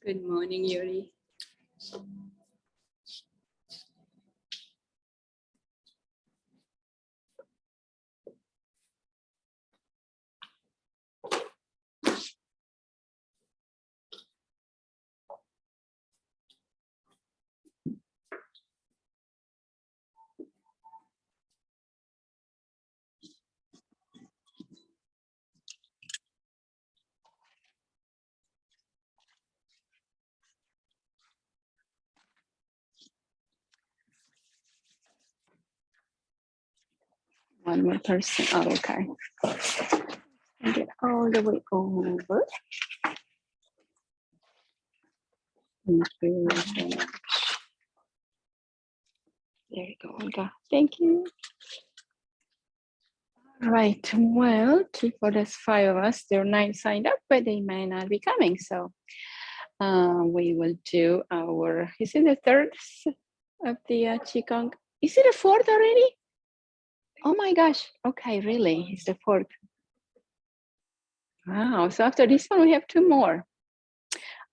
Good morning, Yuri. One more person. Oh, okay. Get all the way over. Thank you so much. There you go, Olga. Thank you. Right. Well, for those 5 of us, there are 9 signed up, but they may not be coming. So we will do our, is it the 3rd of the Qigong? Is it the 4th already? Oh my gosh. Okay, really? It's the 4th. Wow. So after this one, we have 2 more.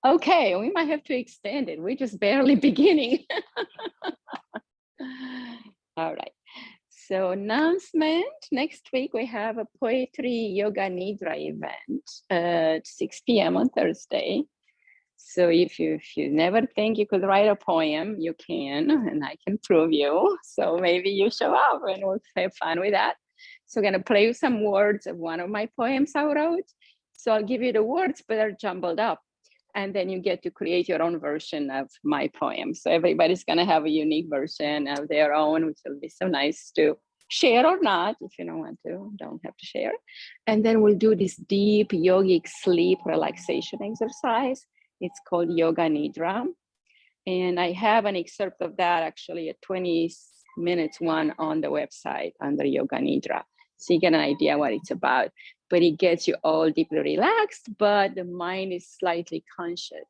Okay, we might have to extend it. We're just barely beginning. All right. So announcement, next week we have a poetry yoga nidra event at 6 p.m. on Thursday. So if you never think you could write a poem, you can, and I can prove you. So maybe you show up and we'll have fun with that. So I'm gonna play you some words of one of my poems I wrote. So I'll give you the words, but they're jumbled up. And then you get to create your own version of my poem. So everybody's gonna have a unique version of their own, which will be so nice to share or not. If you don't want to, don't have to share. And then we'll do this deep yogic sleep relaxation exercise. It's called Yoga Nidra. And I have an excerpt of that, actually a 20 minutes one on the website under Yoga Nidra. So you get an idea what it's about. But it gets you all deeply relaxed, but the mind is slightly conscious.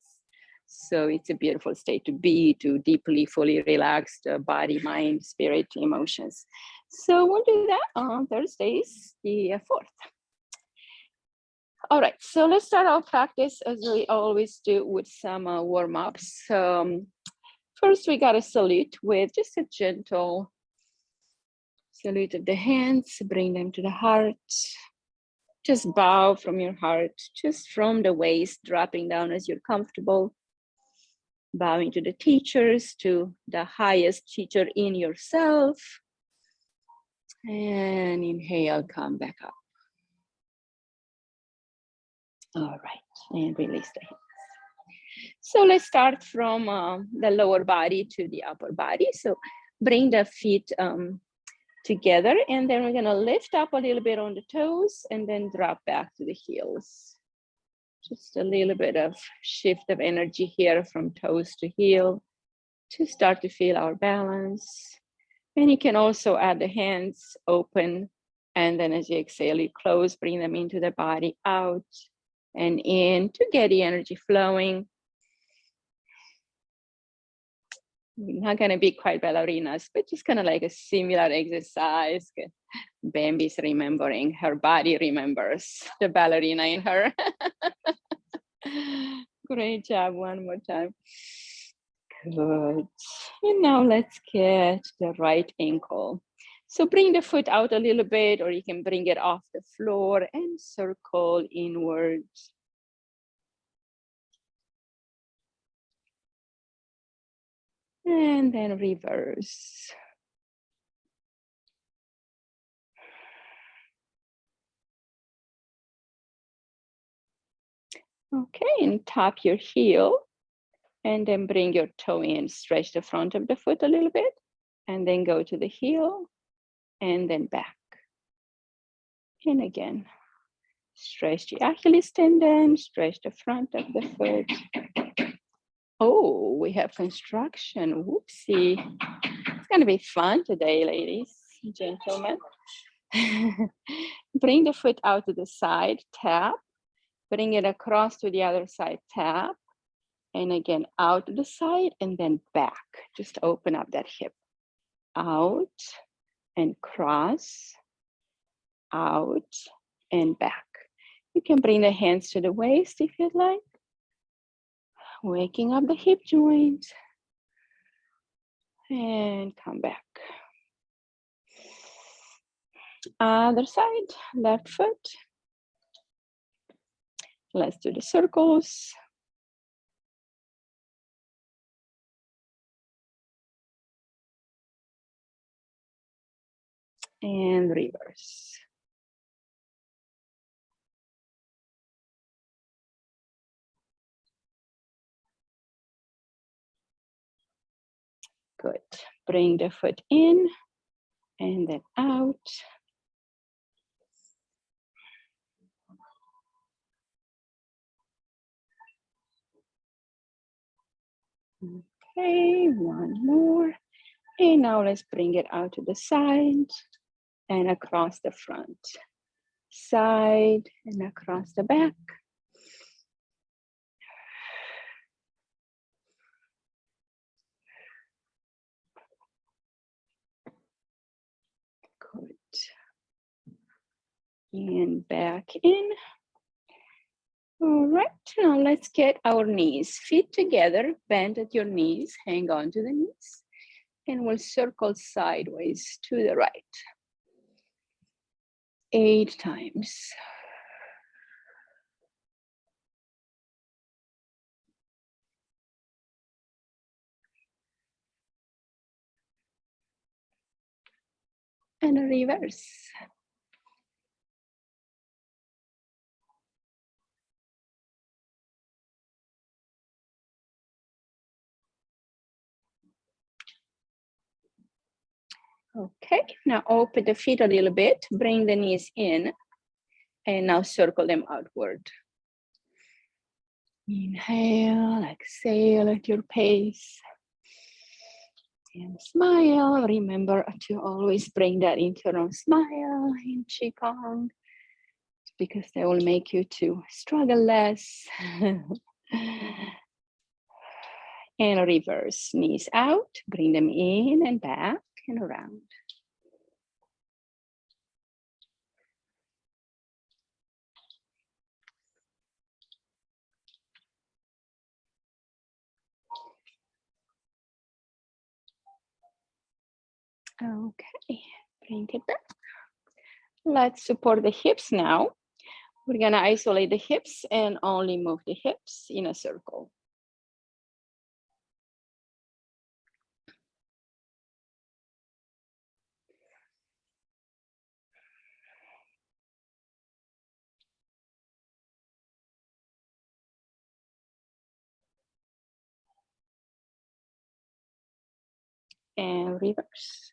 So it's a beautiful state to be, to deeply, fully relaxed body, mind, spirit, emotions. So we'll do that on Thursdays, the 4th. All right, so let's start our practice as we always do with some warm-ups. First, we got to salute with just a gentle salute of the hands, bring them to the heart. Just bow from your heart, just from the waist, dropping down as you're comfortable. Bowing to the teachers, to the highest teacher in yourself. And inhale, come back up. All right, and release the hands. So let's start from the lower body to the upper body. So bring the feet together, and then we're gonna lift up a little bit on the toes and then drop back to the heels. Just a little bit of shift of energy here from toes to heel to start to feel our balance. And you can also add the hands open, and then as you exhale, you close, bring them into the body, out and in to get the energy flowing. We're not going to be quite ballerinas, but just kind of like a similar exercise. Bambi's remembering, her body remembers the ballerina in her. Great job, one more time. Good. And now let's get the right ankle. So bring the foot out a little bit, or you can bring it off the floor and circle inwards. And then reverse. Okay, and tap your heel. And then bring your toe in, stretch the front of the foot a little bit, and then go to the heel, and then back. And again, stretch the Achilles tendon, stretch the front of the foot. Oh, we have construction, whoopsie. It's gonna be fun today, ladies and gentlemen. Bring the foot out to the side, tap. Bring it across to the other side, tap. And again, out to the side and then back. Just open up that hip. Out and cross, out and back. You can bring the hands to the waist if you'd like. Waking up the hip joint. And come back. Other side, left foot. Let's do the circles. And reverse. Good. Bring the foot in and then out. Okay, one more. And now let's bring it out to the side and across the front. Side and across the back. Good. And back in. All right, now let's get our knees, feet together, bend at your knees, hang on to the knees, and we'll circle sideways to the right. 8 times. And a reverse. Okay, now open the feet a little bit, bring the knees in, and now circle them outward. Inhale, exhale at your pace. And smile. Remember to always bring that internal smile in Qigong, because they will make you to struggle less. And reverse, knees out, bring them in and back and around. Okay, bring it back. Let's support the hips now. We're gonna isolate the hips and only move the hips in a circle. And reverse.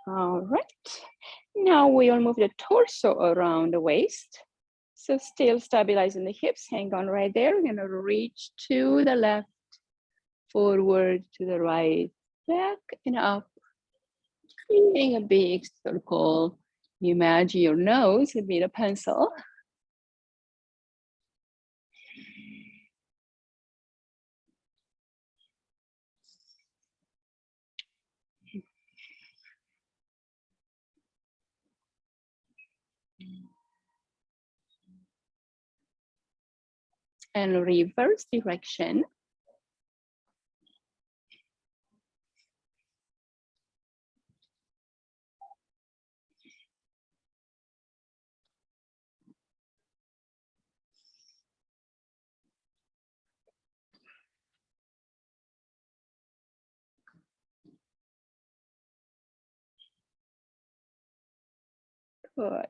All right, now we'll move the torso around the waist. So still stabilizing the hips, hang on right there. We're gonna reach to the left, forward, to the right, back and up, creating a big circle. Imagine your nose would be the pencil. And reverse direction. Good.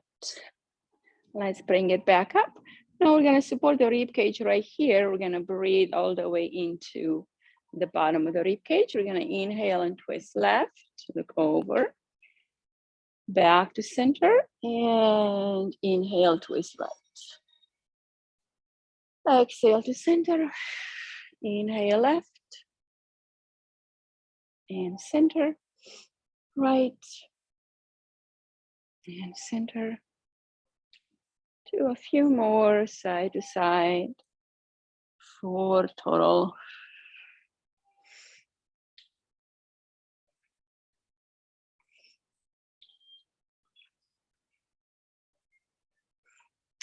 Let's bring it back up. Now we're gonna support the rib cage right here. We're gonna breathe all the way into the bottom of the rib cage. We're gonna inhale and twist left, look over, back to center, and inhale, twist right. Exhale to center, inhale left, and center, right, and center. Do a few more side to side, 4 total.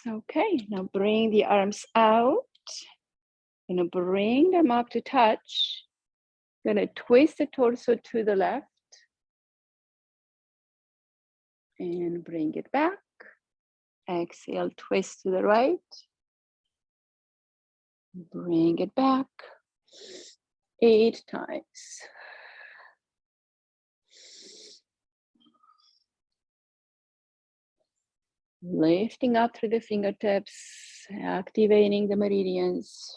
Okay, now bring the arms out. Gonna bring them up to touch. Gonna twist the torso to the left. And bring it back. Exhale, twist to the right. Bring it back. 8 times. Lifting up through the fingertips, activating the meridians.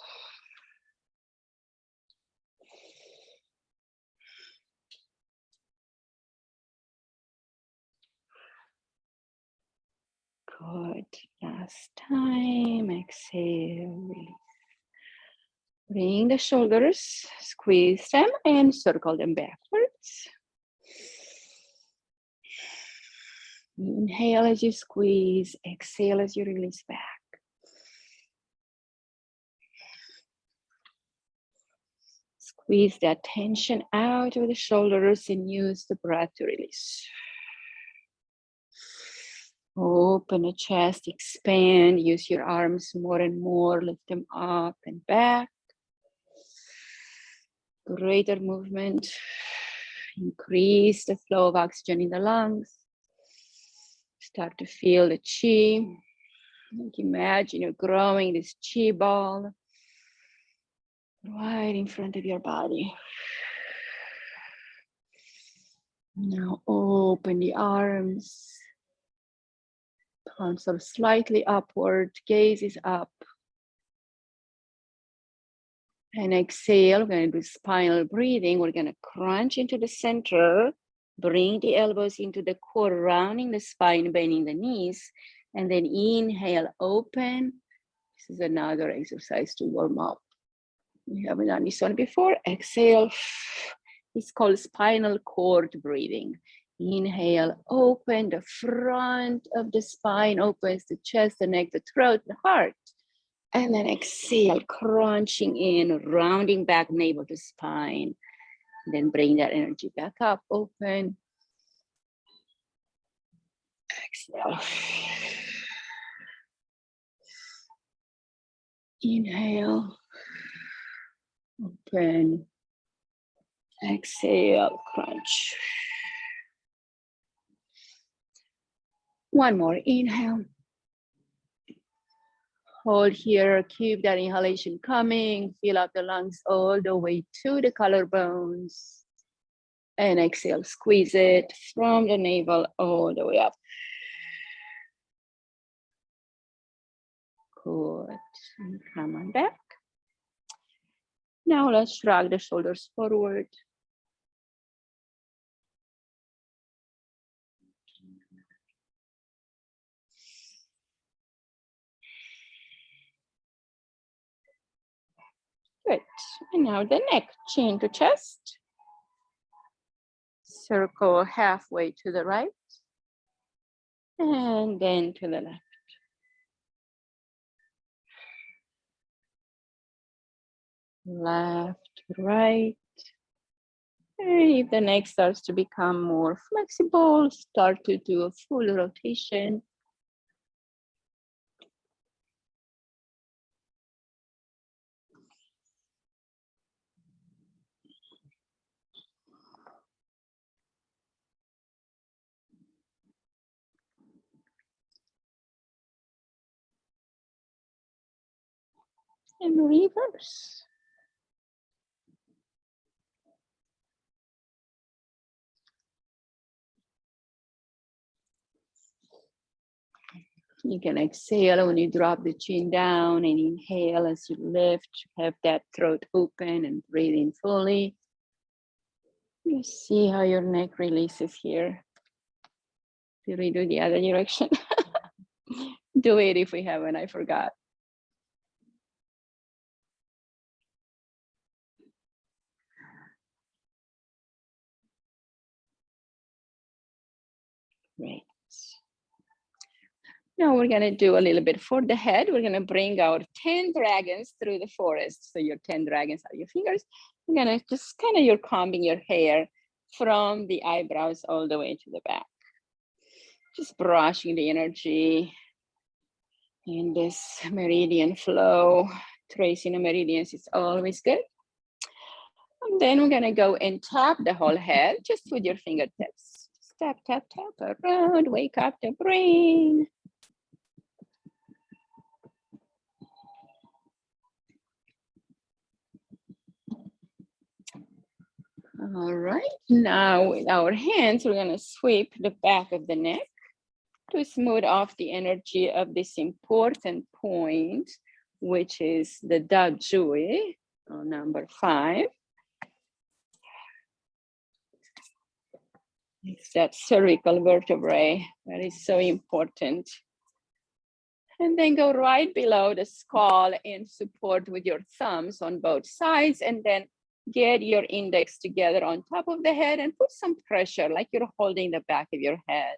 Good. Last time. Exhale, release. Bring the shoulders, squeeze them and circle them backwards. Inhale as you squeeze, exhale as you release back. Squeeze that tension out of the shoulders and use the breath to release. Open the chest, expand, use your arms more and more, lift them up and back. Greater movement. Increase the flow of oxygen in the lungs. Start to feel the chi. Imagine you're growing this chi ball right in front of your body. Now open the arms. Palms are slightly upward, gaze is up. And exhale, we're going to do spinal breathing. We're going to crunch into the center, bring the elbows into the core, rounding the spine, bending the knees, and then inhale, open. This is another exercise to warm up. We haven't done this one before. Exhale. It's called spinal cord breathing. Inhale, open the front of the spine, opens the chest, the neck, the throat, the heart. And then exhale, crunching in, rounding back navel to spine. Then bring that energy back up, open. Exhale. Inhale, open. Exhale, crunch. One more, inhale. Hold here, keep that inhalation coming. Fill up the lungs all the way to the collarbones. And exhale, squeeze it from the navel all the way up. Good. And come on back. Now let's shrug the shoulders forward. Good. And now the neck, chin to chest. Circle halfway to the right. And then to the left. Left, right. And if the neck starts to become more flexible, start to do a full rotation. And reverse. You can exhale when you drop the chin down and inhale as you lift. Have that throat open and breathe in fully. You see how your neck releases here. Did we do the other direction? Do it if we haven't, I forgot. Great. Now we're gonna do a little bit for the head. We're gonna bring our 10 dragons through the forest. So your 10 dragons are your fingers. We're gonna just kind of, you're combing your hair from the eyebrows all the way to the back. Just brushing the energy in this meridian flow. Tracing the meridians is always good. And then we're gonna go and tap the whole head just with your fingertips. Just tap, tap, tap around, wake up the brain. All right, now with our hands, we're gonna sweep the back of the neck to smooth off the energy of this important point, which is the Da Jui, number 5. It's that cervical vertebrae that is so important. And then go right below the skull and support with your thumbs on both sides, and then get your index together on top of the head and put some pressure like you're holding the back of your head.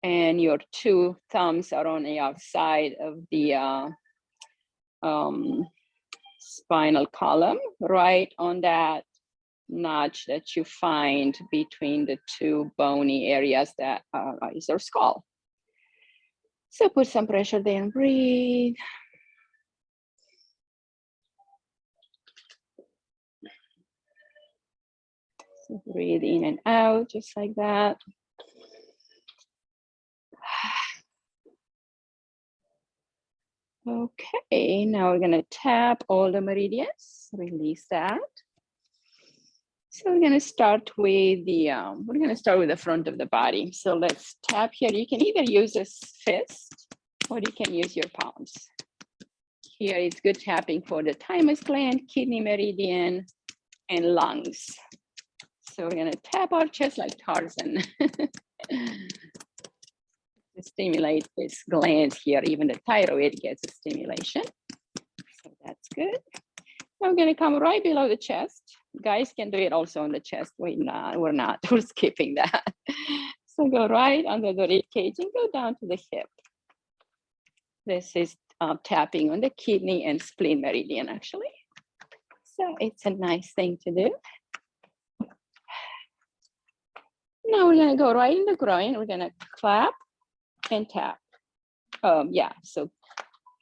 And your 2 thumbs are on the outside of the spinal column, right on that notch that you find between the 2 bony areas that is our skull. So put some pressure there and breathe. So breathe in and out just like that. Okay, now we're gonna tap all the meridians, release that. So we're gonna start with the front of the body. So let's tap here. You can either use a fist or you can use your palms. Here it's good tapping for the thymus gland, kidney meridian, and lungs. So we're gonna tap our chest like Tarzan. To stimulate this gland here, even the thyroid gets a stimulation. So that's good. Now we're gonna come right below the chest. Guys can do it also on the chest. We're not, we're skipping that. So go right under the rib cage and go down to the hip. This is tapping on the kidney and spleen meridian actually. So it's a nice thing to do. Now we're gonna go right in the groin. We're gonna clap and tap. Yeah, so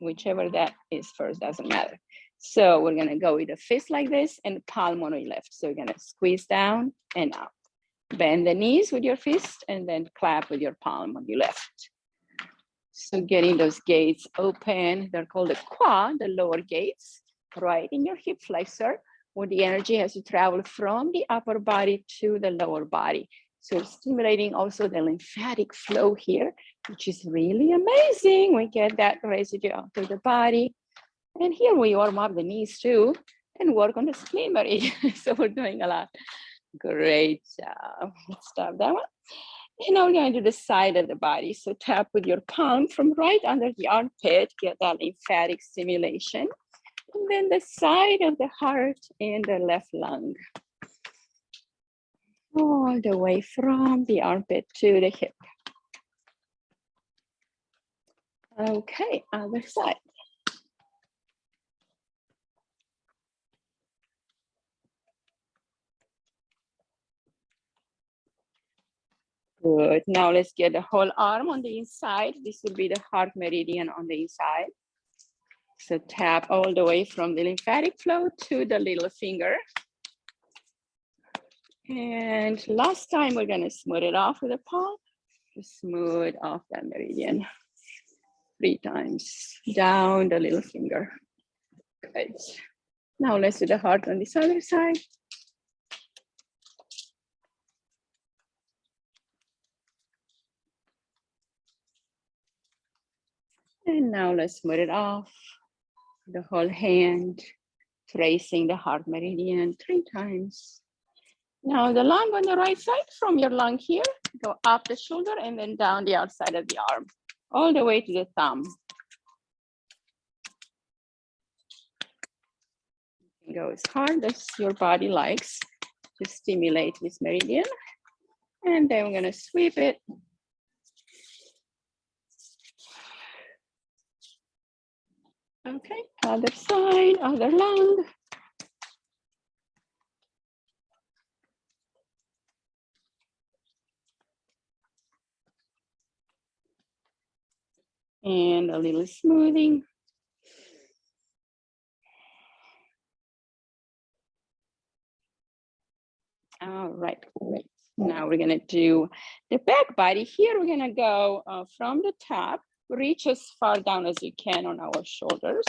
whichever that is first, doesn't matter. So we're gonna go with a fist like this and palm on your left. So you're gonna squeeze down and up. Bend the knees with your fist and then clap with your palm on your left. So getting those gates open, they're called the qua, the lower gates, right in your hip flexor, where the energy has to travel from the upper body to the lower body. So stimulating also the lymphatic flow here, which is really amazing. We get that residue out of the body. And here we warm up the knees too and work on the spleen meridian. So we're doing a lot. Great job. Let's stop that one. And now we're going to do the side of the body. So tap with your palm from right under the armpit, get that lymphatic stimulation. And then the side of the heart and the left lung. All the way from the armpit to the hip. Okay, other side. Good. Now let's get the whole arm on the inside. This will be the heart meridian on the inside. So tap all the way from the lymphatic flow to the little finger. And last time we're gonna smooth it off with a palm. Just smooth off that meridian 3 times down the little finger. Good. Now let's do the heart on this other side. And now let's smooth it off. The whole hand, tracing the heart meridian 3 times. Now the lung on the right side, from your lung here, go up the shoulder and then down the outside of the arm, all the way to the thumb. You can go as hard as your body likes to stimulate this meridian. And then we're gonna sweep it. Okay, other side, other lung. And a little smoothing. All right, great. Now we're gonna do the back body. Here we're gonna go from the top, reach as far down as you can on our shoulders.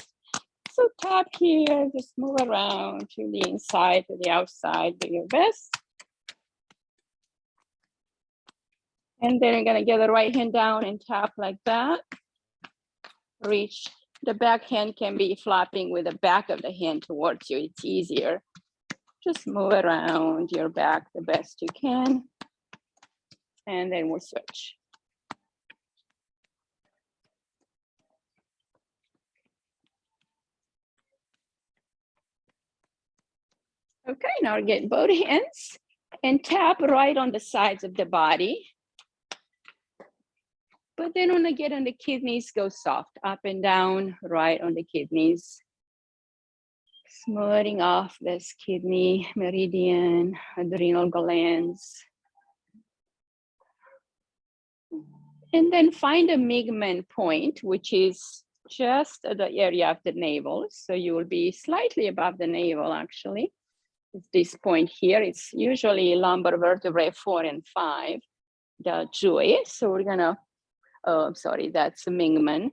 So top here, just move around to the inside, to the outside, do your best. And then you're gonna get the right hand down and tap like that. Reach, the back hand can be flapping with the back of the hand towards you, it's easier. Just move around your back the best you can. And then we'll switch. Okay, now get both hands and tap right on the sides of the body. But then when I get on the kidneys, go soft, up and down, right on the kidneys. Smoothing off this kidney, meridian, adrenal glands. And then find a Migmen point, which is just the area of the navel. So you will be slightly above the navel, actually. It's this point here, it's usually lumbar vertebrae 4 and 5, the Jui. So we're gonna, sorry, that's Mingmen.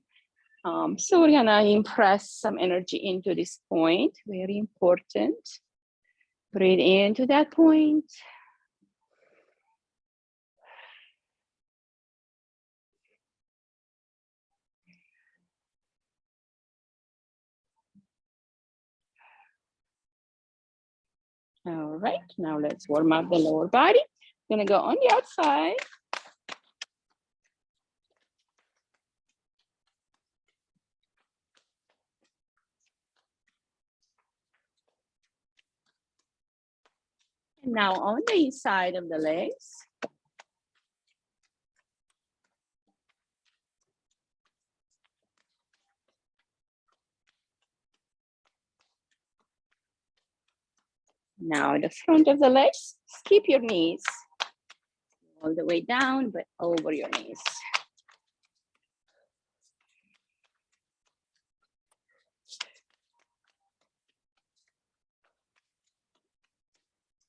So we're gonna impress some energy into this point, very important. Breathe into that point. All right, now let's warm up the lower body. Gonna go on the outside. And now on the inside of the legs. Now the front of the legs, keep your knees all the way down, but over your knees.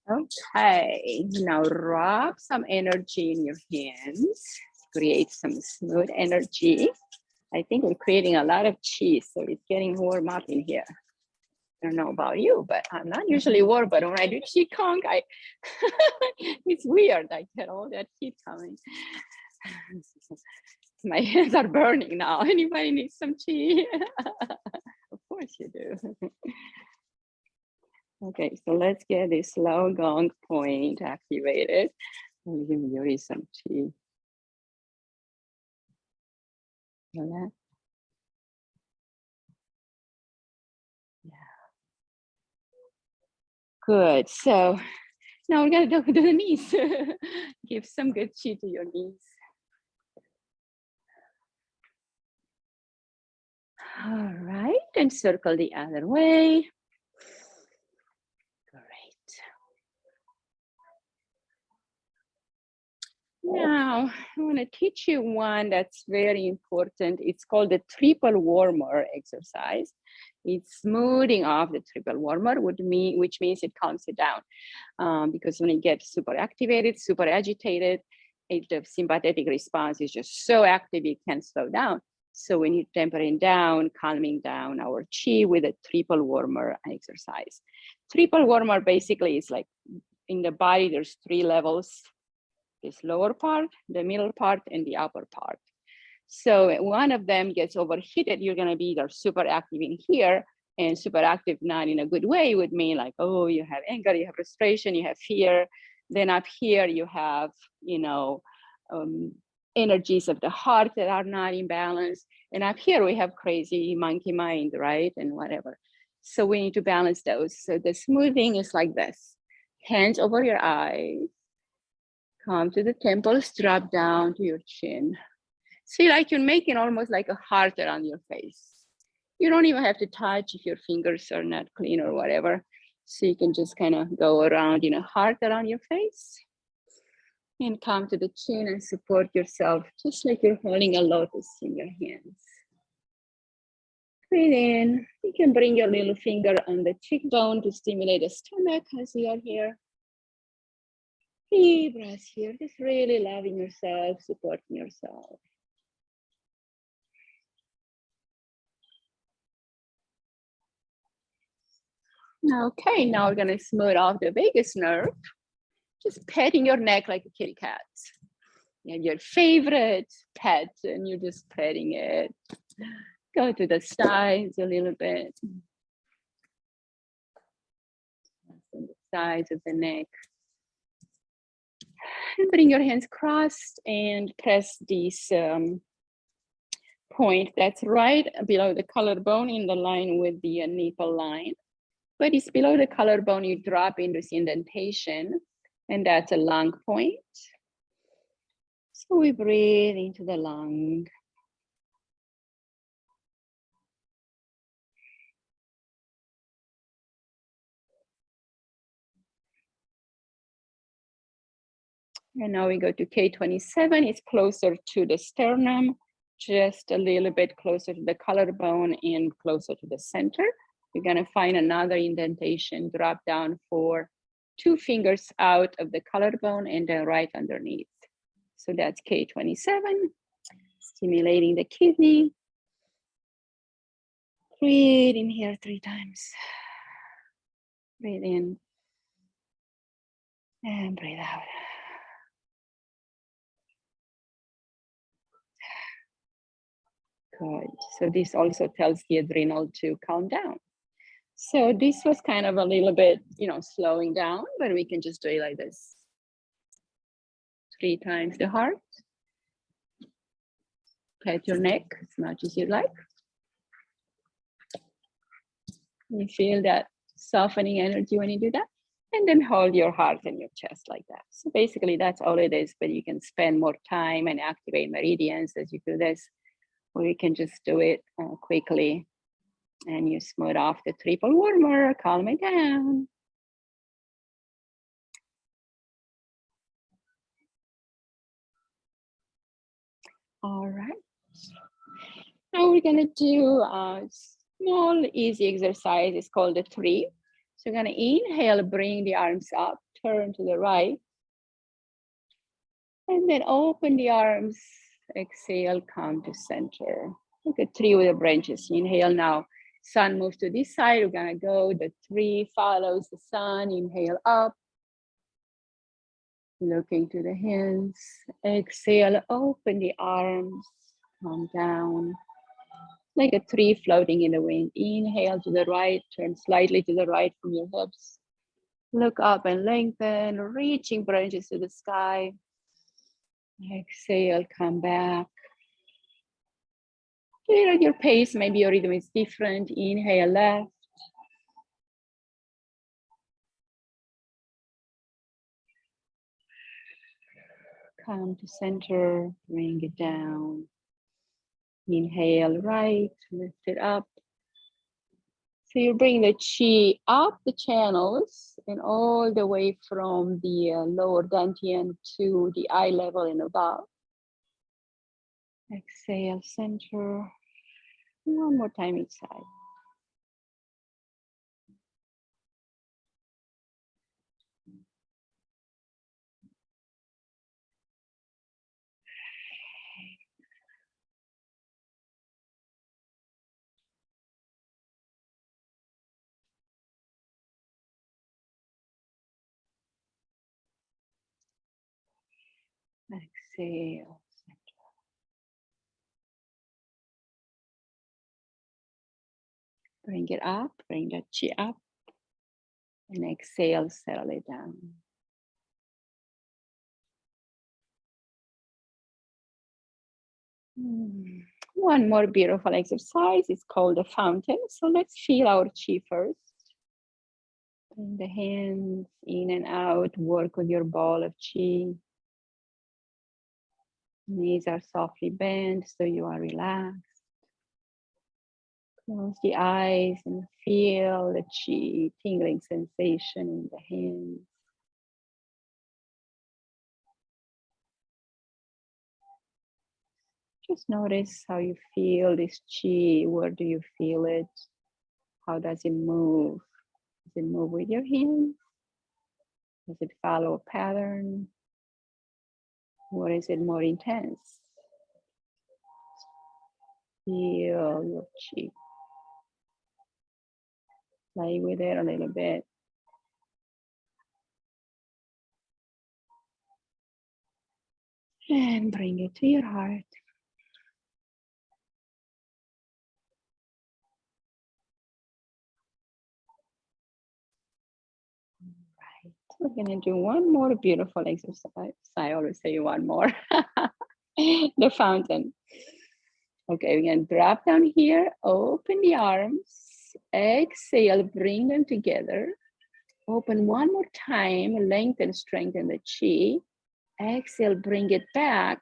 Okay, now rub some energy in your hands, create some smooth energy. I think we're creating a lot of chi, so it's getting warm up in here. I don't know about you, but I'm not usually warm, but when I do Qigong, it's weird. I get all that heat coming. My hands are burning now. Anybody needs some chi? Of course you do. Okay, so let's get this low gong point activated. I'll give you some chi. Yeah. Good. So now we're gonna do the knees. Give some good chi to your knees. All right, and circle the other way. Great. Now, I want to teach you one that's very important. It's called the triple warmer exercise. It's smoothing off the triple warmer, which means it calms it down. Because when it gets super activated, super agitated, the sympathetic response is just so active, it can't slow down. So we need tempering down, calming down our chi with a triple warmer exercise. Triple warmer basically is like in the body, there's 3 levels. This lower part, the middle part, and the upper part. So one of them gets overheated, you're gonna be either super active in here, and super active not in a good way would mean like, oh, you have anger, you have frustration, you have fear. Then up here you have, you know, energies of the heart that are not in balance. And up here we have crazy monkey mind, right? And whatever. So we need to balance those. So the smoothing is like this. Hands over your eyes. Come to the temples, drop down to your chin. See, like you're making almost like a heart around your face. You don't even have to touch if your fingers are not clean or whatever. So you can just kind of go around in a heart around your face. And come to the chin and support yourself, just like you're holding a lotus in your hands. Breathe in. You can bring your little finger on the cheekbone to stimulate the stomach as you are here. Deep breath here, just really loving yourself, supporting yourself. Okay, now we're gonna smooth off the vagus nerve. Just petting your neck like a kitty cat. You have your favorite pet and you're just petting it. Go to the sides a little bit. On the sides of the neck. And bring your hands crossed and press this point that's right below the collarbone in the line with the nipple line. But it's below the collarbone, you drop into this indentation, and that's a lung point. So we breathe into the lung. And now we go to K27, it's closer to the sternum, just a little bit closer to the collarbone and closer to the center. You're gonna find another indentation, drop down for 2 fingers out of the collarbone and then right underneath. So that's K27, stimulating the kidney. Breathe in here 3 times. Breathe in and breathe out. Good. So this also tells the adrenal to calm down. So this was kind of a little bit, slowing down, but we can just do it like this. 3 times the heart. Pat your neck as much as you like. You feel that softening energy when you do that. And then hold your heart in your chest like that. So basically that's all it is, but you can spend more time and activate meridians as you do this, or you can just do it quickly. And you smooth off the triple warmer, calm it down. All right. Now we're gonna do a small, easy exercise. It's called the tree. So we're gonna inhale, bring the arms up, turn to the right. And then open the arms, exhale, come to center. Like a tree with the branches. Inhale now. Sun moves to this side. We're gonna go. The tree follows the sun. Inhale up. Looking to the hands. Exhale, open the arms. Come down. Like a tree floating in the wind. Inhale to the right. Turn slightly to the right from your hips. Look up and lengthen. Reaching branches to the sky. Exhale, come back. At your pace, maybe your rhythm is different. Inhale left. Come to center, bring it down. Inhale right, lift it up. So you bring the chi up the channels and all the way from the lower dantian to the eye level and above. Exhale, center. One more time each side. Exhale, center. Bring it up, bring that chi up. And exhale, settle it down. One more beautiful exercise is called the fountain. So let's feel our chi first. Bring the hands in and out, work with your ball of chi. Knees are softly bent, so you are relaxed. Close the eyes and feel the chi, tingling sensation in the hands. Just notice how you feel this chi. Where do you feel it? How does it move? Does it move with your hands? Does it follow a pattern? Or is it more intense? Feel your chi. Play with it a little bit. And bring it to your heart. Right. We're gonna do one more beautiful exercise. I always say one more. The fountain. Okay, we're gonna drop down here, open the arms, exhale, bring them together. Open one more time, lengthen, strengthen the chi. Exhale, bring it back.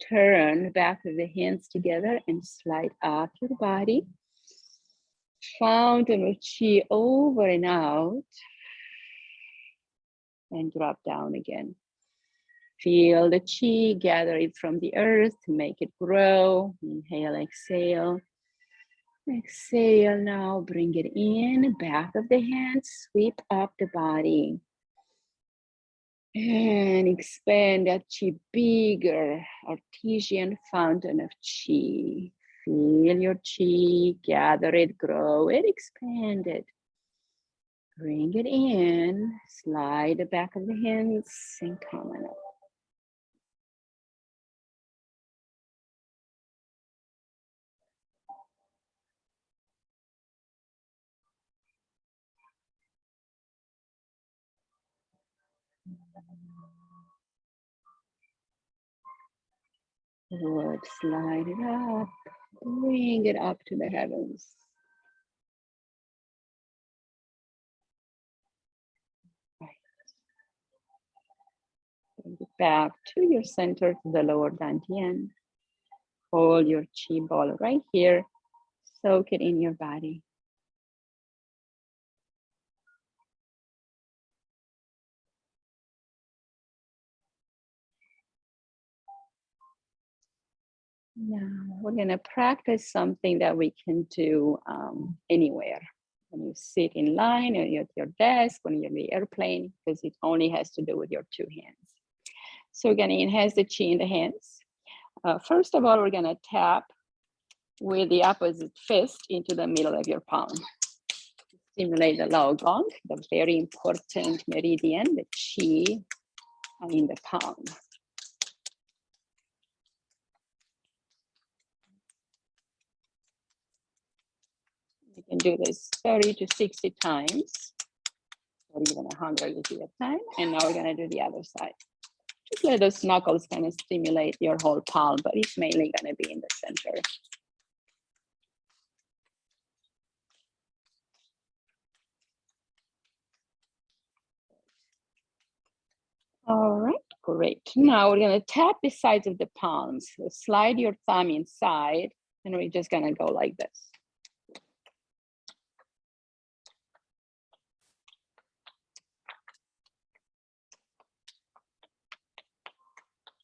Turn back of the hands together and slide up your body. Fountain of chi over and out. And drop down again. Feel the chi, gather it from the earth to make it grow. Inhale, exhale. Exhale now, bring it in, back of the hands, sweep up the body. And expand that chi, bigger artesian fountain of chi. Feel your chi, gather it, grow it, expand it. Bring it in, slide the back of the hands and come on up. Good, slide it up, bring it up to the heavens. Right. Bring it back to your center, to the lower dantian. Hold your chi ball right here. Soak it in your body. Now we're gonna practice something that we can do anywhere. When you sit in line, or at your desk, when you're in the airplane, because it only has to do with your two hands. So we're gonna enhance the chi in the hands. First of all, we're gonna tap with the opposite fist into the middle of your palm. Stimulate the Lao Gong, the very important meridian, the chi in the palm. You can do this 30 to 60 times, or even 100 if you have time. And now we're gonna do the other side. Just let those knuckles kind of stimulate your whole palm, but it's mainly gonna be in the center. All right, great. Now we're gonna tap the sides of the palms. So slide your thumb inside, and we're just gonna go like this.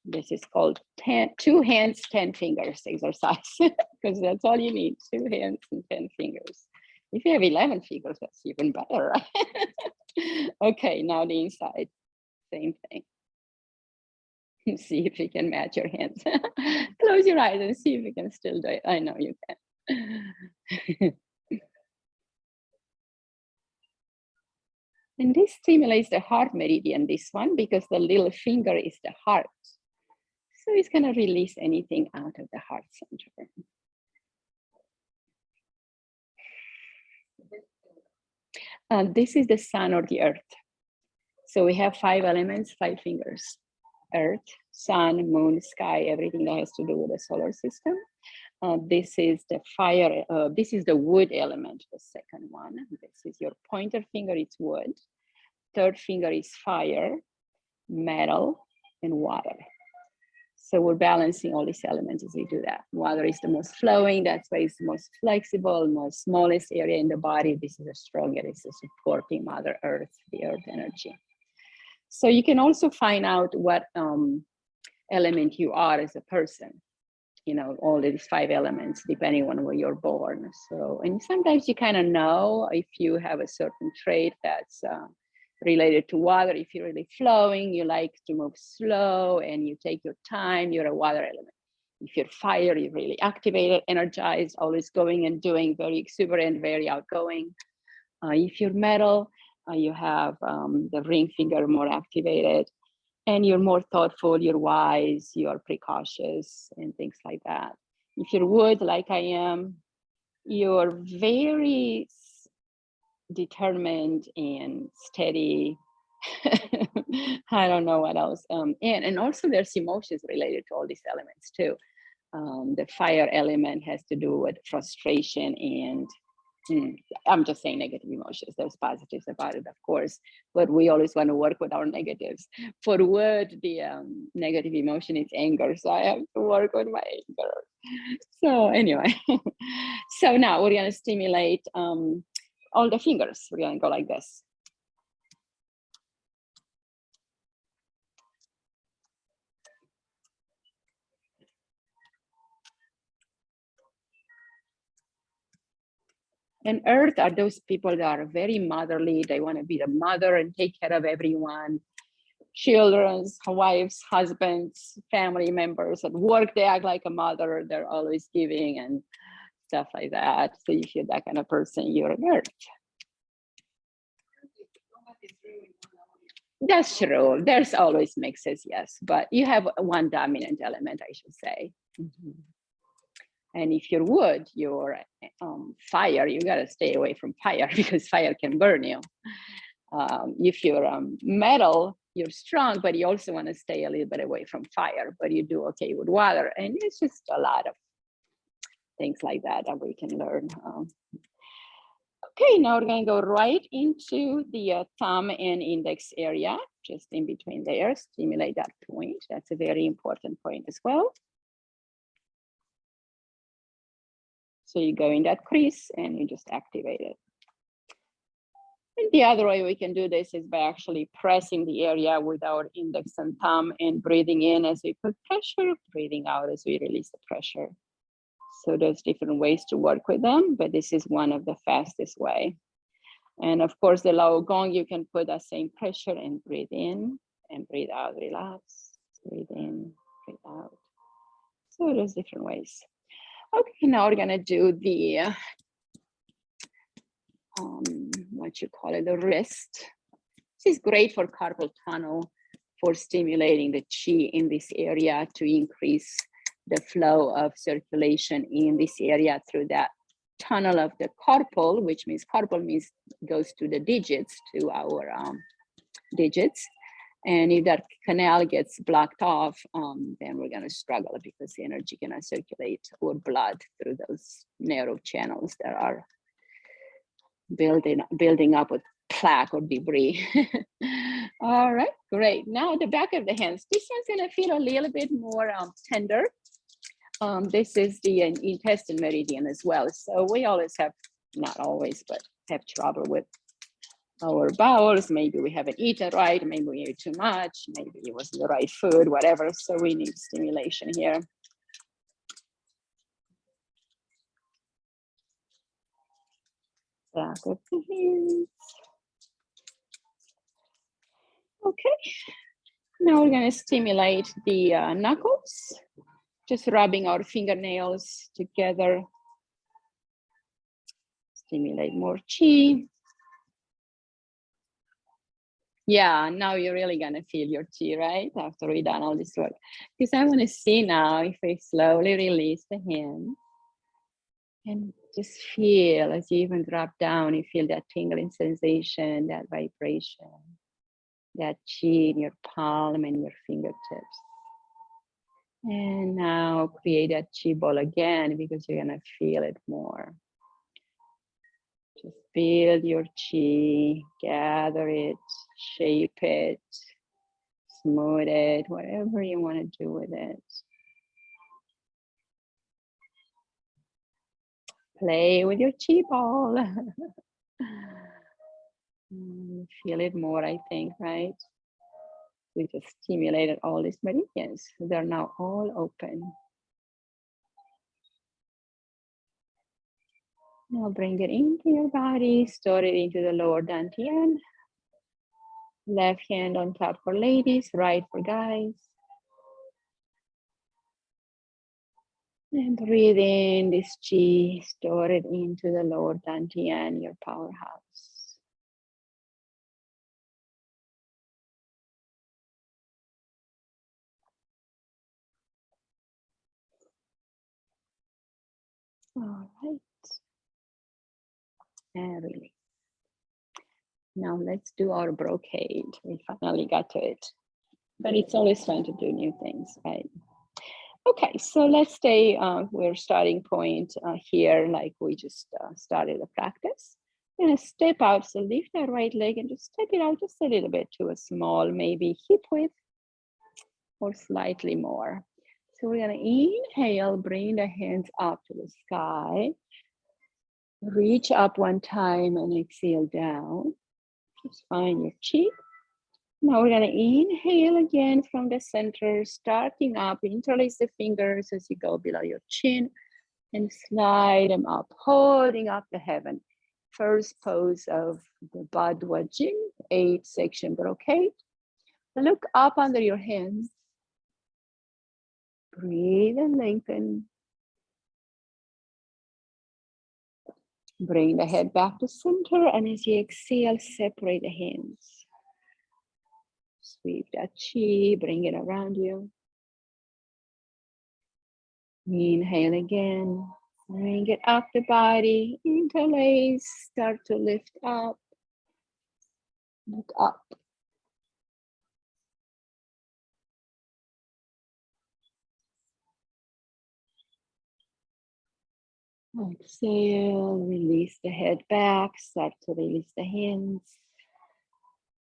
This is called 2 hands, 10 fingers exercise, because that's all you need, 2 hands and 10 fingers. If you have 11 fingers, that's even better, right? Okay, now the inside, same thing. See if you can match your hands. Close your eyes and see if you can still do it. I know you can. And this stimulates the heart meridian, this one, because the little finger is the heart. So it's gonna release anything out of the heart center. This is the sun or the earth. So we have 5 elements, 5 fingers. Earth, sun, moon, sky, everything that has to do with the solar system. This is the fire, this is the wood element, the second one. This is your pointer finger, it's wood. Third finger is fire, metal, and water. So we're balancing all these elements as we do that. Water is the most flowing, that's why it's the most flexible, most smallest area in the body. This is the stronger, it's the supporting Mother Earth, the earth energy. So you can also find out what element you are as a person. you know, all these 5 elements, depending on where you're born. So, and sometimes you kind of know if you have a certain trait that's related to water. If you're really flowing, you like to move slow and you take your time, you're a water element. If you're fire, you're really activated, energized, always going and doing, very exuberant, very outgoing. If you're metal, you have the ring finger more activated, and you're more thoughtful, you're wise, you're precautious, and things like that. If you're wood, like I am, you're very determined and steady. I don't know what else. And also there's emotions related to all these elements too. The fire element has to do with frustration and I'm just saying negative emotions. There's positives about it, of course, but we always want to work with our negatives. For wood, the negative emotion is anger, so I have to work with my anger. So anyway, so now we're going to stimulate all the fingers. We're going to go like this. And earth are those people that are very motherly. They want to be the mother and take care of everyone. Children's, wives, husbands, family members. At work, they act like a mother. They're always giving and stuff like that. So if you're that kind of person, you're an earth. That's true. There's always mixes, yes. But you have one dominant element, I should say. Mm-hmm. And if you're wood, you're fire, you gotta stay away from fire because fire can burn you. If you're metal, you're strong, but you also wanna stay a little bit away from fire, but you do okay with water. And it's just a lot of things like that that we can learn. Okay, now we're gonna go right into the thumb and index area, just in between there, stimulate that point. That's a very important point as well. So you go in that crease and you just activate it. And the other way we can do this is by actually pressing the area with our index and thumb and breathing in as we put pressure, breathing out as we release the pressure. So there's different ways to work with them, but this is one of the fastest way. And of course, the Lao Gong, you can put that same pressure and breathe in and breathe out, relax, breathe in, breathe out. So there's different ways. Okay, now we're gonna do the, what you call it, the wrist. This is great for carpal tunnel, for stimulating the chi in this area to increase the flow of circulation in this area through that tunnel of the carpal, which means carpal means goes to the digits, to our digits. And if that canal gets blocked off, then we're going to struggle because the energy cannot circulate or blood through those narrow channels that are building up with plaque or debris. All right, great. Now the back of the hands. This one's going to feel a little bit more tender. This is the intestine meridian as well. So we always have, not always, but have trouble with our bowels. Maybe we haven't eaten right, maybe we ate too much, maybe it wasn't the right food, whatever. So we need stimulation here. Back of the hands. Okay, now we're going to stimulate the knuckles, just rubbing our fingernails together. Stimulate more chi. Yeah, now you're really gonna feel your chi, right? After we've done all this work. Because I wanna see now if we slowly release the hand and just feel as you even drop down, you feel that tingling sensation, that vibration, that chi in your palm and your fingertips. And now create that chi ball again because you're gonna feel it more. Just build your chi, gather it, shape it, smooth it, whatever you want to do with it. Play with your chi ball. Feel it more, I think, right? We just stimulated all these meridians. They're now all open. Now bring it into your body, store it into the lower dantian. Left hand on top for ladies, right for guys. And breathe in this chi, store it into the lower dantian, your powerhouse. All right. And release. Now let's do our brocade. We finally got to it. But it's always fun to do new things, right? Okay, so let's stay, we're starting point here, like we just started the practice. We're gonna step out, so lift that right leg and just step it out just a little bit to a small, maybe hip width or slightly more. So we're gonna inhale, bring the hands up to the sky. Reach up one time and exhale down. Just find your chi. Now we're gonna inhale again from the center, starting up, interlace the fingers as you go below your chin and slide them up, holding up the heaven. First pose of the Ba Duan Jin, 8-section brocade. Look up under your hands. Breathe and lengthen. Bring the head back to center, and as you exhale, separate the hands. Sweep that chi, bring it around you. Inhale again, bring it up the body, interlace, start to lift up, look up. Exhale, release the head back, start to release the hands.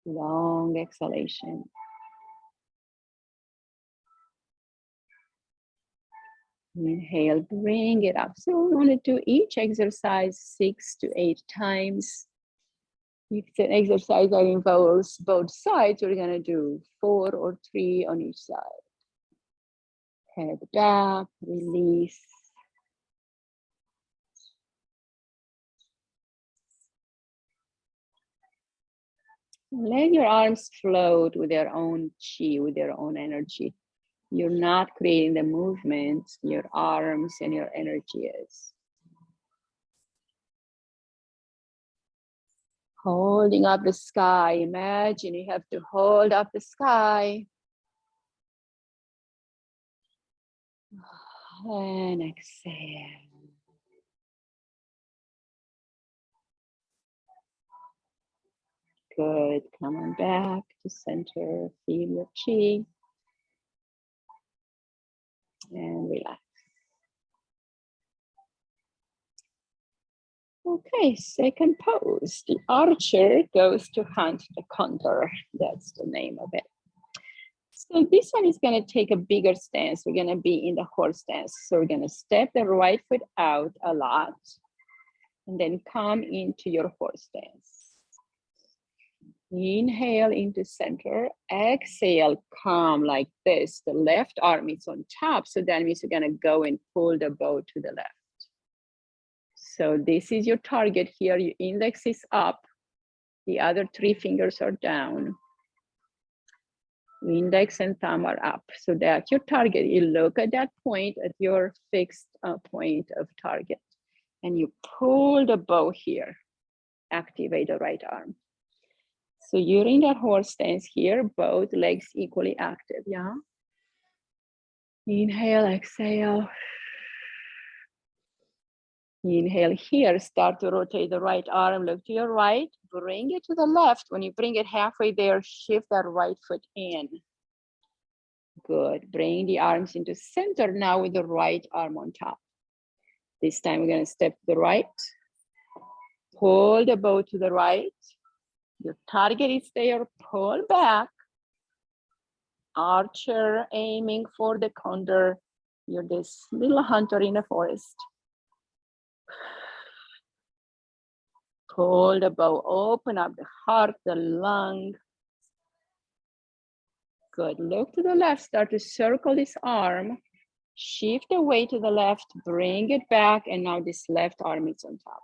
Long exhalation. Inhale, bring it up. So we want to do each exercise 6 to 8 times. If the exercise that involves both sides, we're going to do 4 or 3 on each side. Head back, release. Let your arms float with their own chi, with their own energy. You're not creating the movement, your arms and your energy is. Holding up the sky. Imagine you have to hold up the sky. And exhale. Good. Come on back to center. Feel your chi. And relax. Okay, second pose. The archer goes to hunt the condor. That's the name of it. So this one is going to take a bigger stance. We're going to be in the horse stance. So we're going to step the right foot out a lot and then come into your horse stance. Inhale into center, exhale, come like this. The left arm is on top. So that means you're going to go and pull the bow to the left. So this is your target here. Your index is up. The other 3 fingers are down. Index and thumb are up. So that's your target. You look at that point, at your fixed point of target. And you pull the bow here. Activate the right arm. So you're in that horse stance here, both legs equally active, yeah? Inhale, exhale. Inhale here, start to rotate the right arm, look to your right, bring it to the left. When you bring it halfway there, shift that right foot in. Good, bring the arms into center now with the right arm on top. This time we're gonna step to the right, pull the bow to the right. Your target is there, pull back. Archer aiming for the condor. You're this little hunter in the forest. Pull the bow, open up the heart, the lung. Good, look to the left, start to circle this arm. Shift the weight to the left, bring it back, and now this left arm is on top.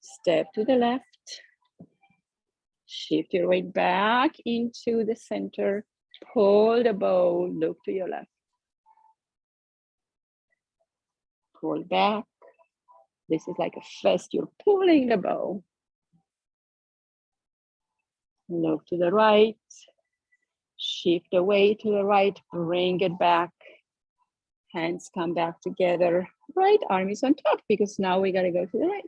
Step to the left. Shift your weight back into the center. Pull the bow, look to your left. Pull back. This is like a fist, you're pulling the bow. Look to the right. Shift the weight to the right, bring it back. Hands come back together. Right arm is on top because now we gotta go to the right.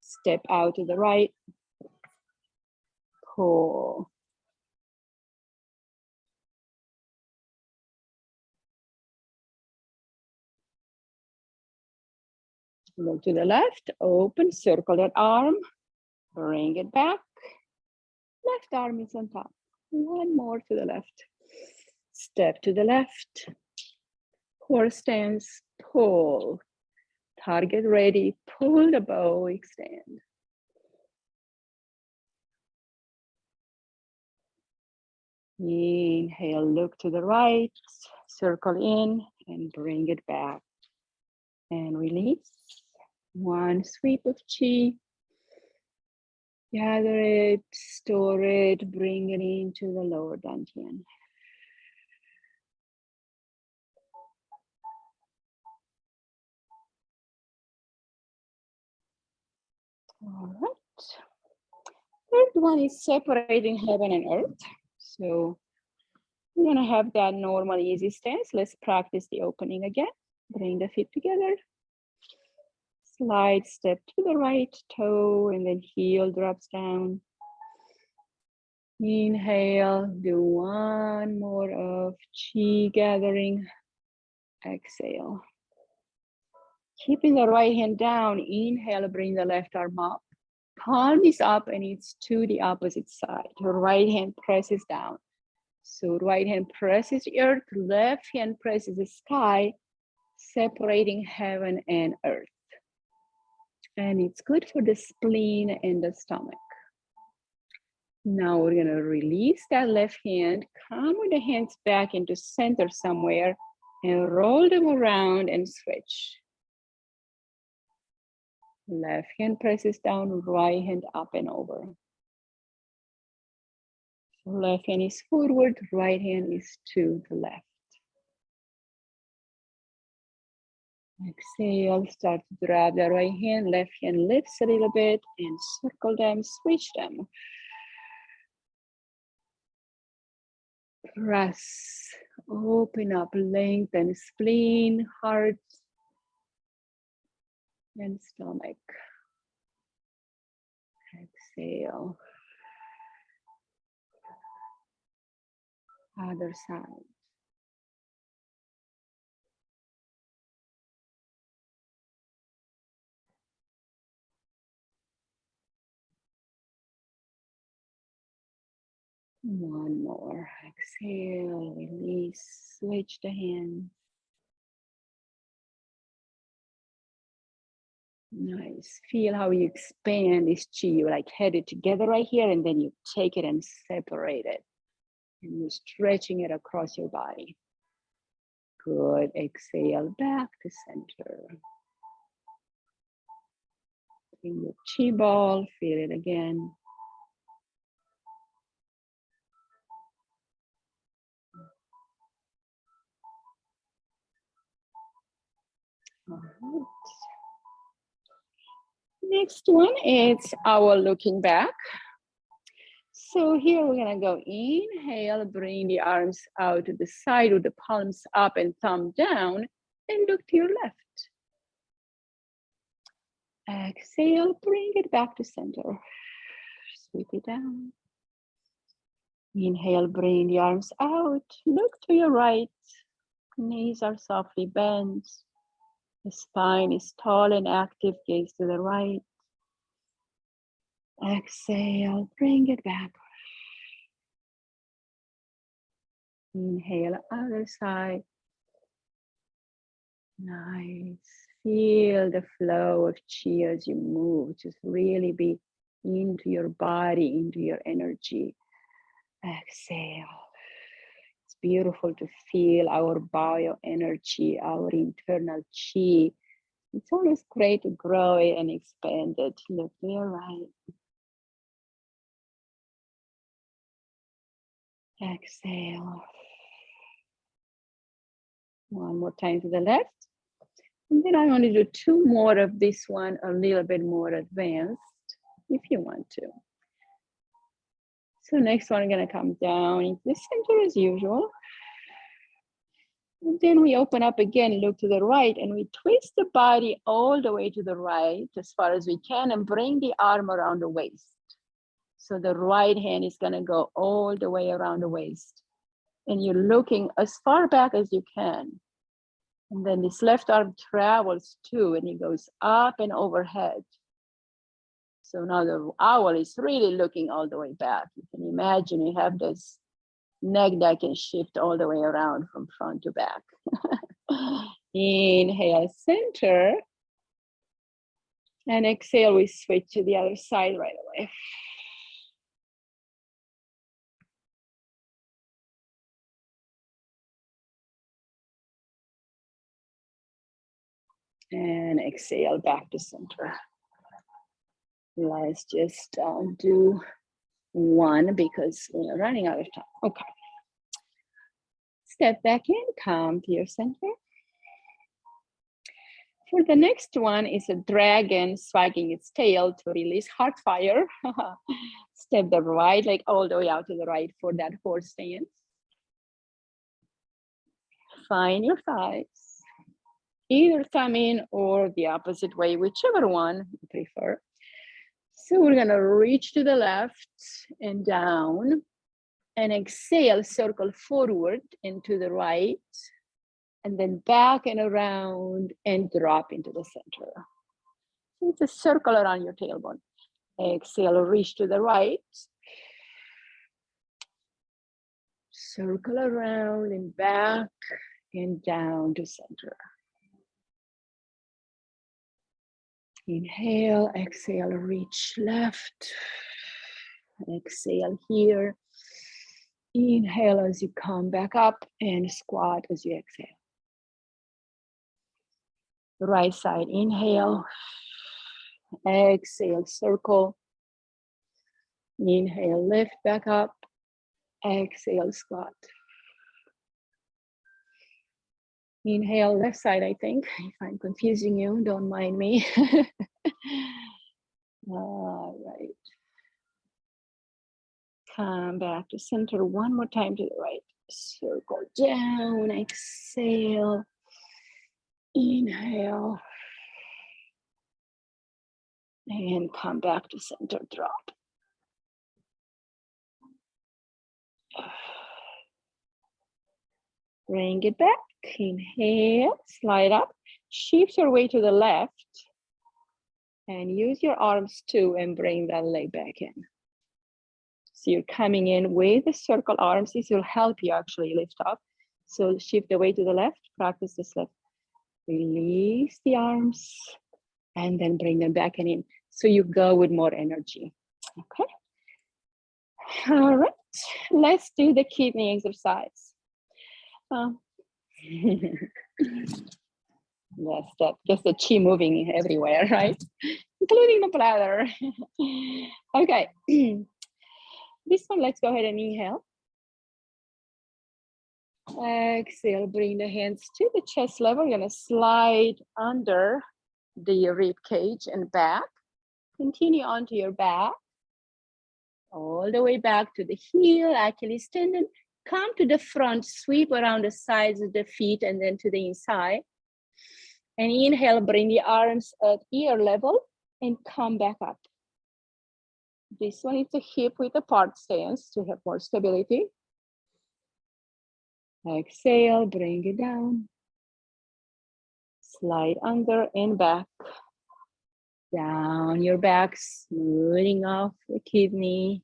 Step out to the right. Pull. Look to the left, open, circle that arm, bring it back. Left arm is on top. One more to the left. Step to the left. Horse stance, pull. Target ready, pull the bow, extend. Inhale, look to the right, circle in and bring it back. And release. One sweep of chi. Gather it, store it, bring it into the lower dantian. All right. Third one is separating heaven and earth. So we're gonna have that normal easy stance. Let's practice the opening again. Bring the feet together. Slide step to the right toe and then heel drops down. Inhale, do one more of chi gathering. Exhale. Keeping the right hand down, inhale, bring the left arm up. Palm is up and it's to the opposite side. Your right hand presses down. So right hand presses the earth, left hand presses the sky, separating heaven and earth. And it's good for the spleen and the stomach. Now we're gonna release that left hand, come with the hands back into center somewhere and roll them around and switch. Left hand presses down, right hand up and over. Left hand is forward, right hand is to the left. Exhale, start to drop the right hand, left hand lifts a little bit and circle them, switch them. Press, open up, lengthen spleen, heart, and stomach. Exhale. Other side. One more. Exhale, release, switch the hand. Nice. Feel how you expand this chi. You like head it together right here and then you take it and separate it. And you're stretching it across your body. Good. Exhale back to center. Bring your chi ball, feel it again. All right. Next one is our looking back. So here we're gonna go inhale, bring the arms out to the side with the palms up and thumb down and look to your left. Exhale, bring it back to center. Sweep it down. Inhale, bring the arms out, look to your right. Knees are softly bent. The spine is tall and active, gaze to the right. Exhale, bring it back. Inhale, other side. Nice. Feel the flow of chi as you move. Just really be into your body, into your energy. Exhale. It's beautiful to feel our bioenergy, our internal chi It's always great to grow it and expand it. Look to your right. Exhale. One more time to the left. And then I want to do 2 more of this one, a little bit more advanced, if you want to. So next one, I'm going to come down into the center as usual. And then we open up again, look to the right, and we twist the body all the way to the right as far as we can and bring the arm around the waist. So the right hand is going to go all the way around the waist. And you're looking as far back as you can. And then this left arm travels too, and it goes up and overhead. So now the owl is really looking all the way back. You can imagine you have this neck that can shift all the way around from front to back. Inhale, center. And exhale, we switch to the other side right away. And exhale, back to center. Let's just do one because we're running out of time. Okay. Step back in, come to your center. For the next one is a dragon swagging its tail to release heart fire. Step the right leg all the way out to the right for that horse stance. Find your thighs. Either thumb in or the opposite way, whichever one you prefer. So we're gonna reach to the left and down and exhale, circle forward and to the right, and then back and around and drop into the center. So it's a circle around your tailbone. Exhale, reach to the right. Circle around and back and down to center. Inhale, exhale, reach left. Exhale here. Inhale as you come back up and squat as you exhale. Right side, inhale. Exhale, circle. Inhale, lift back up. Exhale, squat. Inhale, left side, I think. If I'm confusing you, don't mind me. All right. Come back to center one more time to the right. Circle down, exhale. Inhale. And come back to center, drop. Bring it back. Inhale, slide up, shift your weight to the left, and use your arms too, and bring that leg back in. So you're coming in with the circle arms. This will help you actually lift up. So shift the weight to the left, practice this left. Release the arms, and then bring them back in. So you go with more energy, okay? All right, let's do the kidney exercise. Yes, that just the chi moving everywhere, right? Including the bladder. Okay, this one, let's go ahead and inhale. Exhale, bring the hands to the chest level. You're gonna slide under the rib cage and back. Continue onto your back. All the way back to the heel, Achilles tendon. Come to the front, sweep around the sides of the feet and then to the inside. And inhale, bring the arms at ear level and come back up. This one is a hip width apart stance to have more stability. Exhale, bring it down. Slide under and back. Down your back, smoothing off the kidney.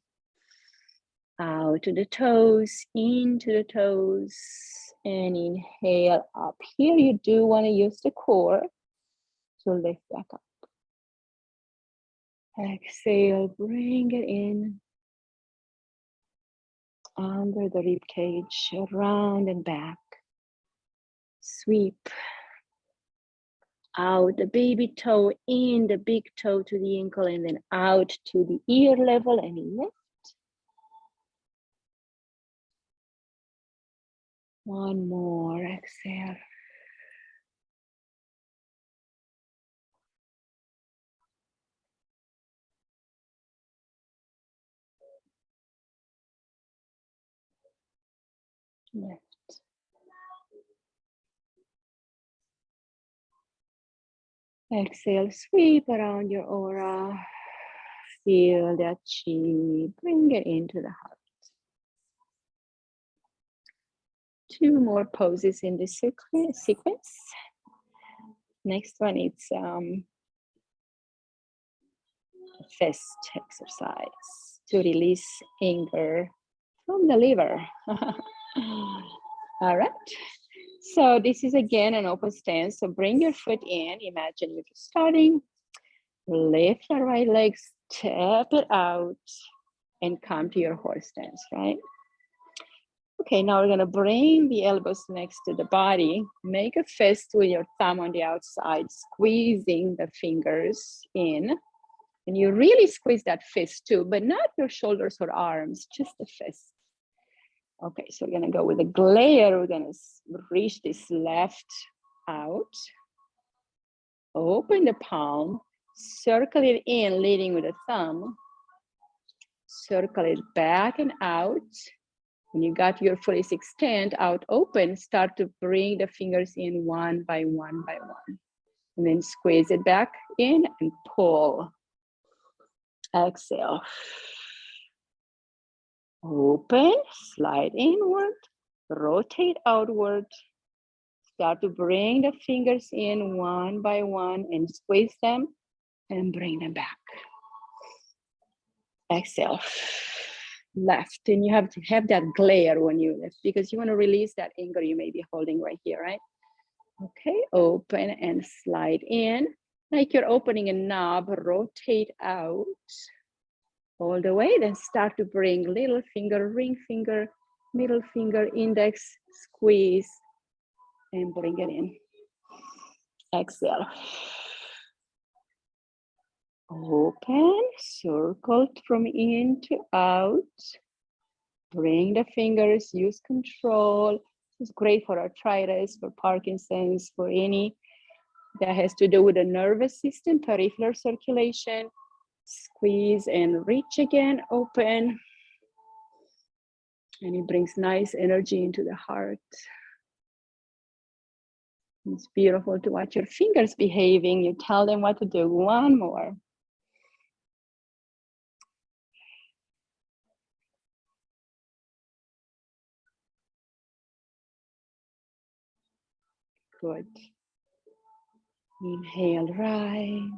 Out to the toes, into the toes, and inhale up. Here you do want to use the core to lift back up. Exhale, bring it in. Under the rib cage, around and back. Sweep. out the baby toe, in the big toe to the ankle, and then out to the ear level and lift. One more, exhale. Lift. Exhale, sweep around your aura. Feel that chi, bring it into the heart. Two more poses in this sequence. Next one, it's fist exercise to release anger from the liver. All right. So this is again an open stance. So bring your foot in. Imagine you're just starting. Lift the right leg, step it out, and come to your horse stance, right? Okay, now we're gonna bring the elbows next to the body. Make a fist with your thumb on the outside, squeezing the fingers in. And you really squeeze that fist too, but not your shoulders or arms, just the fist. Okay, so we're gonna go with a glare. We're gonna reach this left out. Open the palm, circle it in, leading with the thumb. Circle it back and out. When you got your fully extend out open, start to bring the fingers in one by one by one. And then squeeze it back in and pull. Exhale. Open, slide inward, rotate outward. Start to bring the fingers in one by one and squeeze them and bring them back. Exhale. Left, and you have to have that glare when you lift because you want to release that anger you may be holding right here, right? Okay, open and slide in. Like you're opening a knob, rotate out all the way, then start to bring little finger, ring finger, middle finger, index, squeeze, and bring it in. Exhale. Open, circle from in to out. Bring the fingers, use control. It's great for arthritis, for Parkinson's, for any that has to do with the nervous system, peripheral circulation. Squeeze and reach again, open. And it brings nice energy into the heart. It's beautiful to watch your fingers behaving. You tell them what to do. One more. Good. Inhale, rise.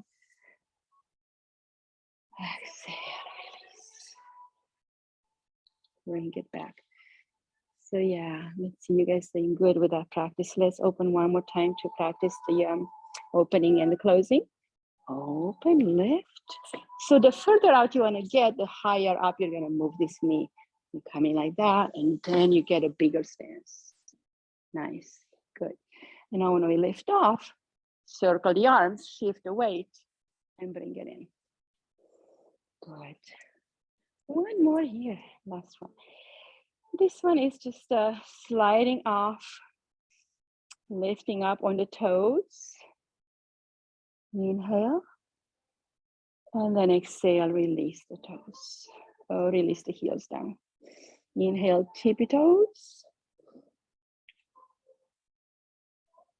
Exhale, release. Bring it back. So yeah, let's see you guys doing good with that practice. Let's open one more time to practice the opening and the closing. Open, lift. So the further out you want to get, the higher up you're going to move this knee. You come in like that, and then you get a bigger stance. Nice, good. And now when we lift off, circle the arms, shift the weight, and bring it in. Good. One more here, last one. This one is just sliding off, lifting up on the toes. Inhale. And then exhale, release the toes. Release the heels down. Inhale, tippy toes.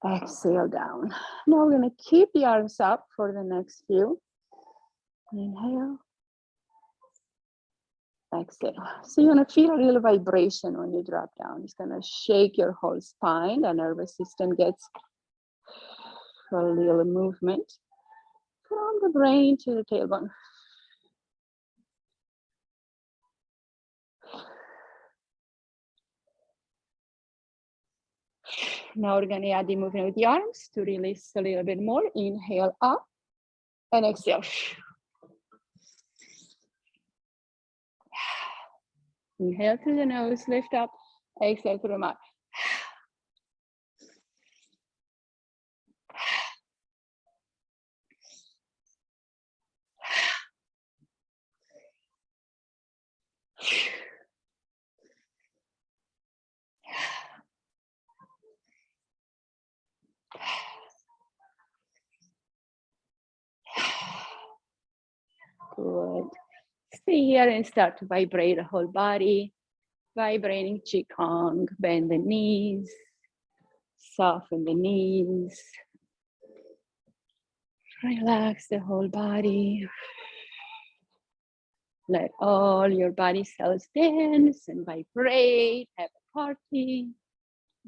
Exhale down. Now we're going to keep the arms up for the next few. Inhale. Exhale. So you're going to feel a little vibration when you drop down. It's going to shake your whole spine. The nervous system gets a little movement from the brain to the tailbone. Now we're going to add the movement with the arms to release a little bit more. Inhale up and exhale. Inhale through the nose, lift up, exhale through the mouth. Good. Stay here and start to vibrate the whole body. Vibrating Qigong. Bend the knees. Soften the knees. Relax the whole body. Let all your body cells dance and vibrate. Have a party.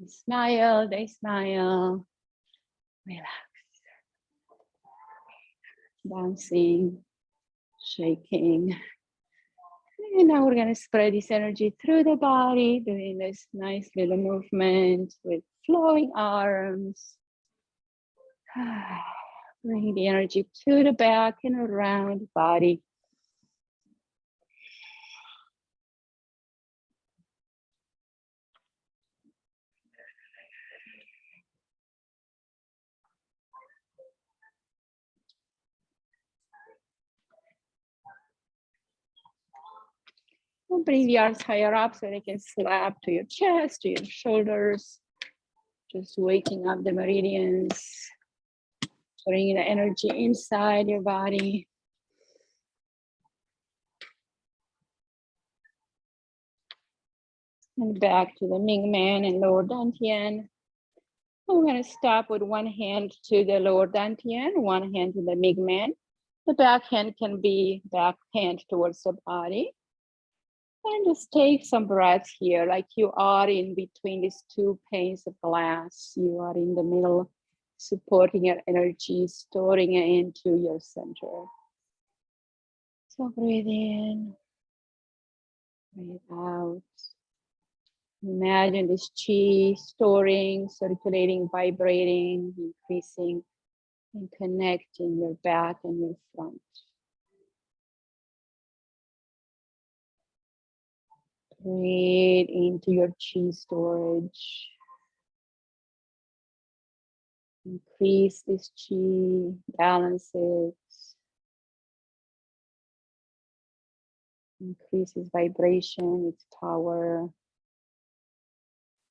Smile, they smile. Relax. Bouncing, shaking. And now we're going to spread this energy through the body, doing this nice little movement with flowing arms. Bring the energy to the back and around the body. Bring the arms higher up so they can slap to your chest, to your shoulders. Just waking up the meridians. Bringing the energy inside your body. And back to the Ming Man and lower Dantian. We're going to stop with one hand to the lower Dantian, one hand to the Ming Man. The back hand can be back hand towards the body. And just take some breaths here, like you are in between these two panes of glass. You are in the middle, supporting your energy, storing it into your center. So breathe in, breathe out. Imagine this chi storing, circulating, vibrating, increasing, and connecting your back and your front. Breathe into your chi storage. Increase this chi, balance it. Increase its vibration, its power.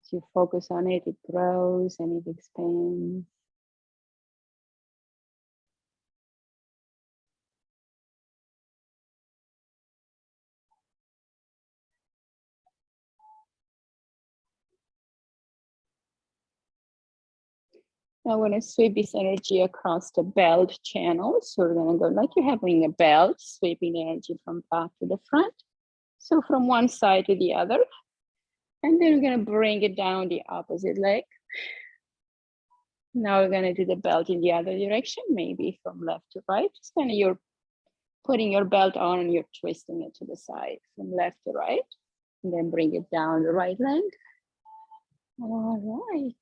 As you focus on it, it grows and it expands. Now we're going to sweep this energy across the belt channel. So we're going to go like you're having a belt, sweeping the energy from back to the front. So from one side to the other. And then we're going to bring it down the opposite leg. Now we're going to do the belt in the other direction, maybe from left to right. Just kind of you're putting your belt on and you're twisting it to the side from left to right. And then bring it down the right leg. All right.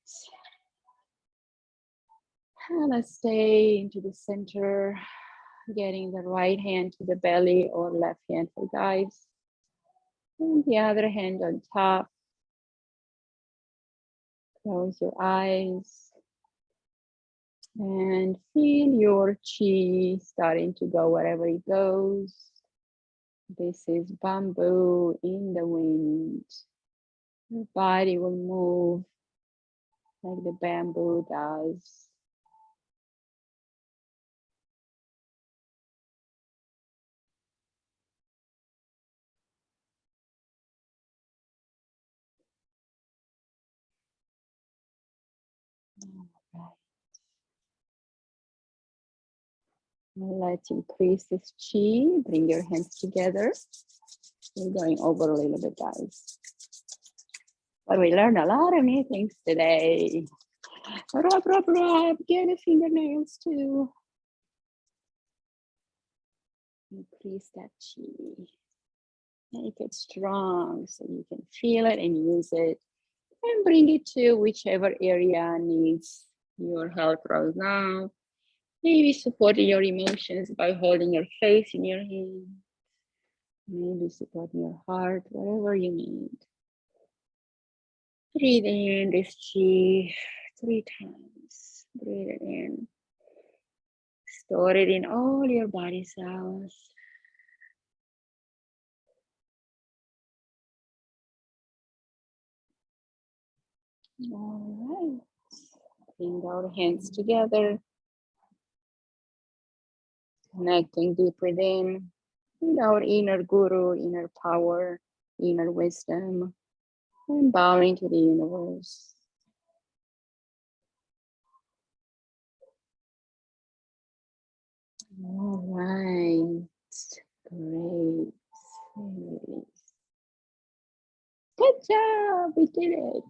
And let's stay into the center, getting the right hand to the belly or left hand for guides. And the other hand on top. Close your eyes. And feel your chi starting to go wherever it goes. This is bamboo in the wind. Your body will move like the bamboo does. All right. Let's increase this chi. Bring your hands together. We're going over a little bit, guys. But we learned a lot of new things today. Rub, rub, rub. Get the fingernails too. Increase that chi. Make it strong so you can feel it and use it. And bring it to whichever area needs your help right now. Maybe supporting your emotions by holding your face in your hand. Maybe supporting your heart, whatever you need. Breathe in this chi 3 times. Breathe it in. Store it in all your body cells. All right. Bring our hands together. Connecting deep within. with our inner guru, inner power, inner wisdom, and bowing to the universe. All right, great. Release. Good job, we did it.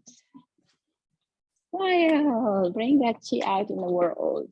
Smile, bring that chi out in the world.